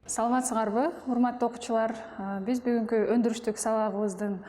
Саламатсыңарбы, урматтуу окуучулар. Биз бүгүнкү өндүрүштүк сабагыбыздын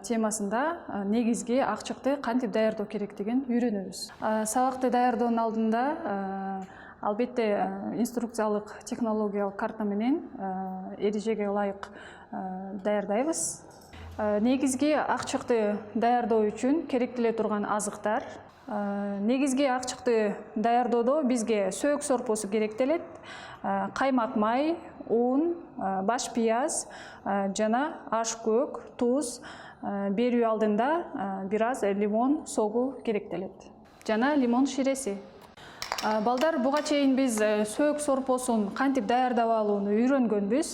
темасында негизги акчыкты кантип даярдоо керектигин үйрөнөбүз. Сабакты даярдоонун алдында албетте инструкциялык технологиялык карта менен эрежеге ылайык даярдайбыз. Негизги акчыкты даярдоо үчүн керектеле турган азыктар. Негизги акчыкты даярдоодо бизге сөөк сорпосу керектелет, каймак май, un, баш пияз жана аш көк, туз, берүү алдында бир аз лимон согу керектелет. Жана лимон ширеси. Балдар, буга чейин биз сөөк сорпосун кантип даярдап алууну үйрөнгөнбүз.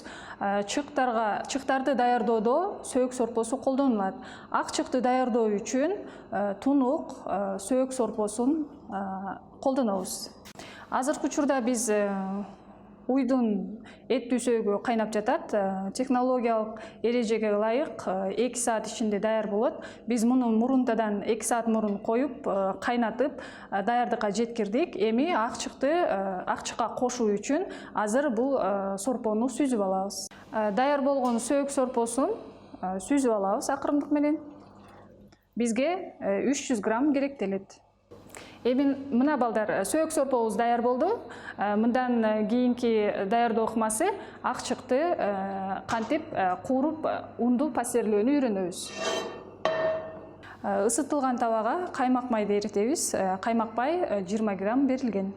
Чыктарды даярдоодо сөөк сорпосу колдонулат. Ак чыкты даярдоо үчүн тунук сөөк сорпосун колдонобуз. Азыркы учурда биз уйдун эт түйсөгү кайнап жатат. Технологиялык эрежеге ылайык 2 саат ичинде даяр болот. Биз муну мурунтадан 2 саат мурун коюп, кайнатып, даярдыкка жеткирдик. Эми акчыкка кошуу үчүн азыр бул сорпону сүзүп алабыз. Даяр болгон сөөк сорпосун сүзүп алабыз акырындык менен. Бизге 300 грамм керектелет. Эми мына балдар, сөөк сорпобуз даяр болду. Мындан кийинки даярдоо ыкмасы акчыкты кантип кууруп унду пастерлөөнү үйрөнөбүз. Isытылган табага каймак майды эритебиз. Каймак май 20 грамм берилген.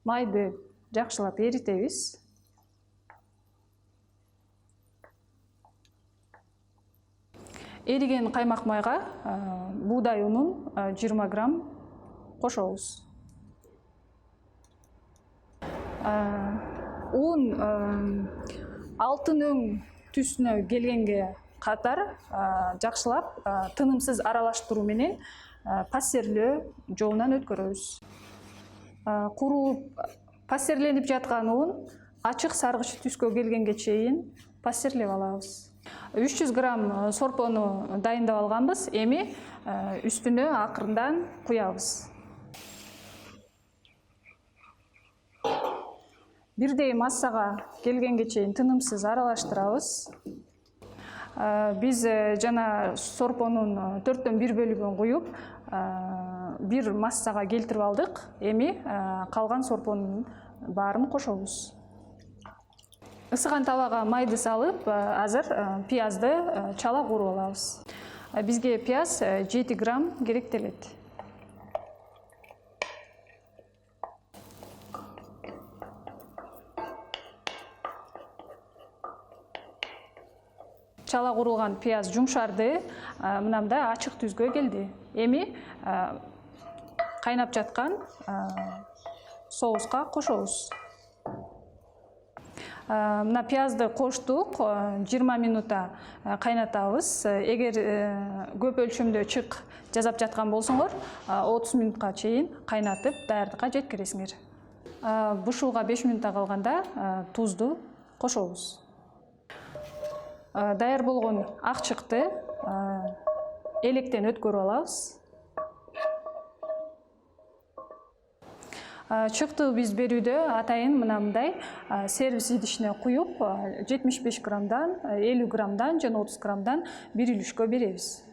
Майды жакшылап эритебиз. Эриген каймак майга буудай унун 20 грамм кошобуз. Un алтын өң түсүнө келгенге катар жакшылап тынымсыз аралаштыруу менен пастерлөө жолунан өткөрөбүз. Куруп пастерленип жаткан un ачык саргыч түскө келгенге чейин пастерлеп алабыз. 300 грамм сорпону дайындап алганбыз. Эми үстүнө акырындан куябыз. Бирдей массага келгенге чейин тынымсыз аралаштырабыз. Биз жана сорпонун 4/1 бөлүгүн куюп, бир массага келтирип алдык. Эми калган сорпонун баарын кошобуз. Isыган табага майды салып, азыр пиязды чала кууруп алабыз. Бизге пияз 7 грамм керектелет. Чала куурулган пияз жумшарды, мындай ачык түзгө келди. Эми кайнап жаткан соуска кошобуз. Мына пиязды коштук, 20 минутта кайнатабыз. Эгер көп өлчөмдө чык жасап жаткан болсоңор, 30 минутка чейин кайнатып, даярдыкка жеткиресиңер. Бушууга 5 минутта калганда тузду кошобуз. Даяр болгон акчыкты электен өткөрүп алабыз. Чыкты биз берүүдө атайын мындай сервис идишине куюп 75 граммдан, 50 граммдан жана 30 граммдан бир үлүшкө беребиз.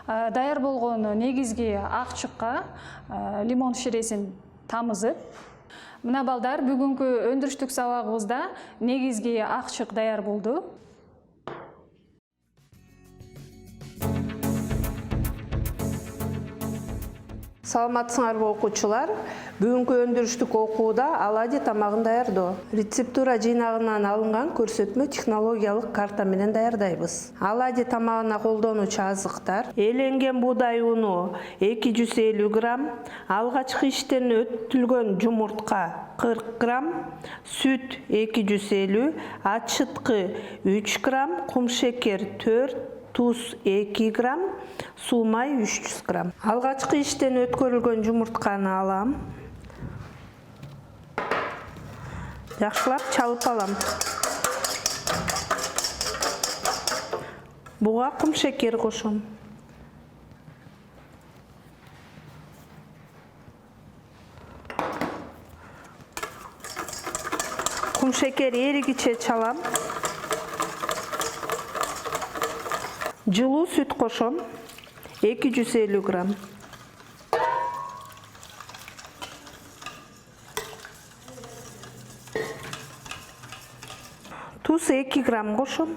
Даяр болгон негизги акчыкка лимон ширесин тамызып, мына балдар, бүгүнкү өндүрүштүк сабагыбызда негизги акчык даяр болду. Саламатсыңарбы окуучулар? Бүгүнкү өндүрүштүк окууда оладьи тамагын даярдоо. Рецептура жыйнагынан алынган көрсөтмө технологиялык карта менен даярдайбыз. Оладьи тамагына колдонуучу азыктар: эленген буудай уну 250 грамм, алгачкы иштен өтүлгөн жумуртка 40 грамм, сүт 250, ачыткы 3 грамм, кумшекер 4, туз 2 грамм, суу май 300 грамм. Алгачкы иштен өткөрүлгөн жумуртканы алам. Жакшылап чалып алам. Буга кум шекер кошом. Кум шекер эригиче чалам. Жылуу сүт кошом. 250 грамм. Туз 2 грамм кошом.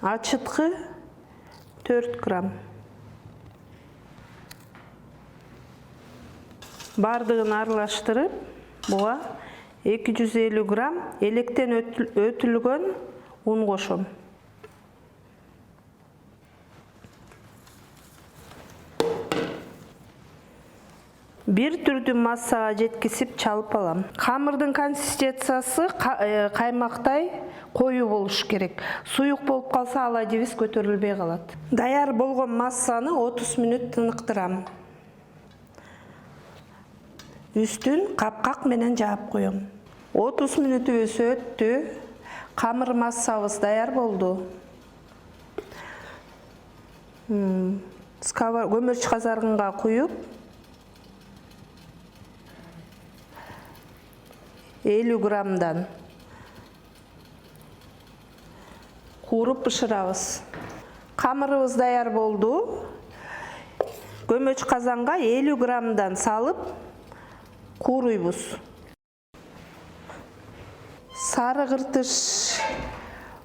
Ачыткы 4 грамм. Бардыгын аралаштырып, буга 250 грамм электен өтүлгөн un кошом. Бир түрдүү массага жеткизип чалып алам. Камырдын консистенциясы каймактай коюу болуш керек. Суюк болуп калса аладебиз көтөрүлбөй калат. Даяр болгон массаны 30 мүнөт тыныктырам. Үстүн капкак менен жаап коем. 30 мүнөтүбүз өттү. Камыр массабыз даяр болду. Көмүрчү казаргынга куюп 50 граммдан кууруп бышырабыз. Камырыбыз даяр болду. Көмөч казанга 50 граммдан салып кууруйбуз. Сары кыртыш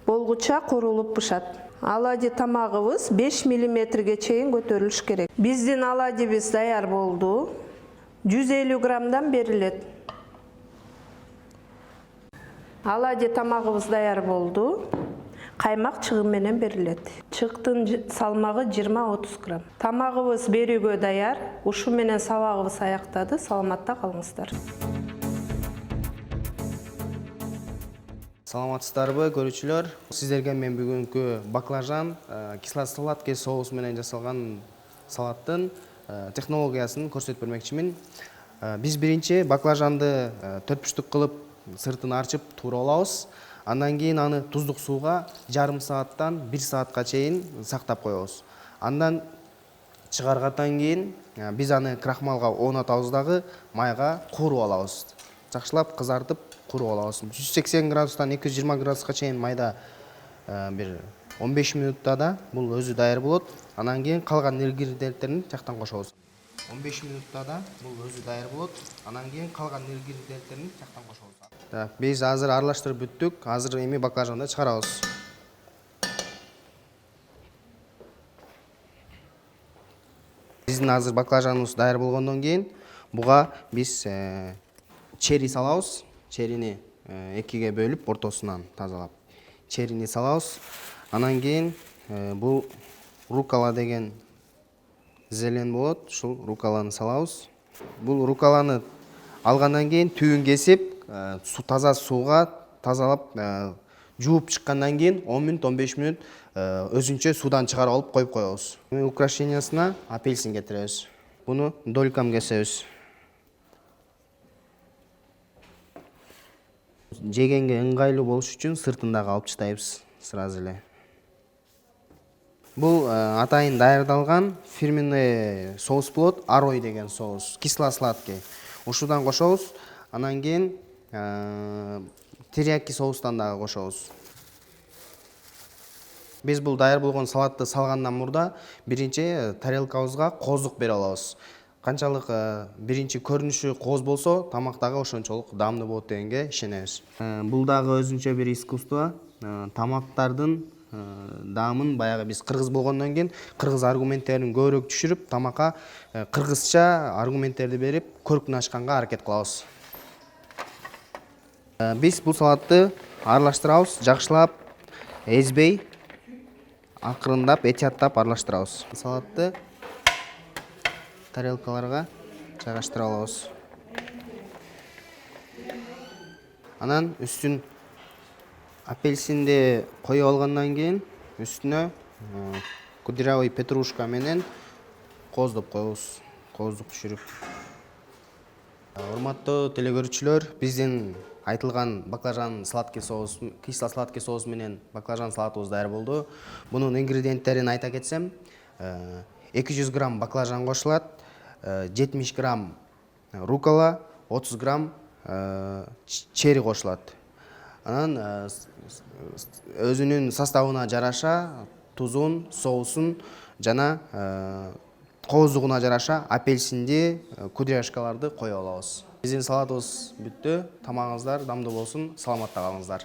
болгуча куурулуп бышат. Алади тамагыбыз 5 мм чейин көтөрүлүш керек. Биздин аладибиз даяр болду. 150 граммдан берилет. Алади тамагыбыз даяр болду. Каймак чыгым менен берилет. Чыктын салмагы 20-30 грамм. Тамагыбыз берүүгө даяр. Ушу менен сабагыбыз аяктады. Саламатта калыңыздар. Саламатсыздарбы, көрүүчүлөр. Сиздерге мен бүгүнкү баклажан кисло-сладкий соус менен жасалган салаттын технологиясын көрсөтүп бермекчимин. Биз биринчи баклажанды төртбүштүк кылып сыртын арчып тууралабыз. Андан кийин аны туздук сууга жарым сааттан 1 саатка чейин сактап коебуз. Андан чыгаргандан кийин биз аны крахмалга оонатабыз дагы майга кууруп алабыз. Жакшылап кызартып кууруп алабыз. 180 градустан 220 градуска чейин майда бир 15 мүнөттө да бул өзү даяр болот. Андан кийин калган ингредиенттерин жактан кошобуз. 15 мүнөттө да бул өзү даяр болот. Андан кийин калган ингредиенттерин жактан кошобуз. Биз азыр аралаштырып бүттүк. Азыр эми баклажанды чыгарабыз. Биздин азыр баклажаныбыз даяр болгондон кийин буга биз черри салабыз. Черрини экиге бөлүп, ортосунан тазалап черрини салабыз. Андан кийин бул руккола деген зелень болот. Ушул рукколаны салабыз. Бул рукколаны алгандан кийин түбүн кесип, таза сууга тазалап жууп чыккандан кийин 10 мүнөт, 15 мүнөт өзүнчө суудан чыгарып алып коюп коебуз. Украшениясына апельсин кетиребиз. Буну долькам кесебиз. Жегенге ыңгайлуу болуш үчүн сыртын дагы алып таштайбыз сразу эле. Бул атайын даярдалган фирменный соус болот, Арой деген соус, кисло-сладкий. Ушудан кошобуз. Андан кийин терияки соустан дагы кошобуз. Биз бул даяр болгон салатты салгандан мурда биринчи тарелкабызга кооздук берип алабыз. Канчалык биринчи көрүнүшү кооз болсо, тамак дагы ошончолук даамдуу болот дегенге ишенебиз. Бул дагы өзүнчө бир искусство. Тамактардын даамын баягы биз кыргыз болгондон кийин кыргыз аргументтерин көбүрөөк түшүрүп, тамакка кыргызча аргументтерди берип, көркүн ачканга аракет кылабыз. Биз бул салатты аралаштырабыз, жакшылап эзбей, акырындап, этияттап аралаштырабыз. Салатты тарелкаларга жайгаштыра алабыз. Анан үстүн апельсинди коюп алгандан кийин үстүнө кудрявый петрушка менен кооздоп коебуз. Кооздук түшүрүп. Урматтуу телекөрүүчүлөр, биздин айтылган баклажан сладкий соус, кисло сладкий соус менен баклажан салатыбыз даяр болду. Бунун ингредиенттерин айта кетсем, 200 грамм баклажан кошулат, 70 грамм рукола, 30 грамм черри кошулат. Анан өзүнүн составына жараша тузун, соусун жана кооздугуна жараша апельсинди, кудряшкаларды коюп алабыз. Биздин салатыбыз бүттү. Тамагыңыздар дамдуу болсун, саламатта калыңыздар.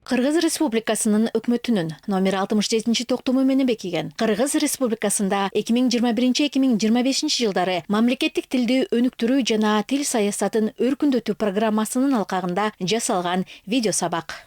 Кыргыз Республикасынын өкмөтүнүн номер 67 токтому менен бекиген Кыргыз Республикасында 2021-2025 жылдары мамлекеттик тилди өнүктүрүү жана тил саясатын өркүндөтүү программасынын алкагында жасалган видео сабак.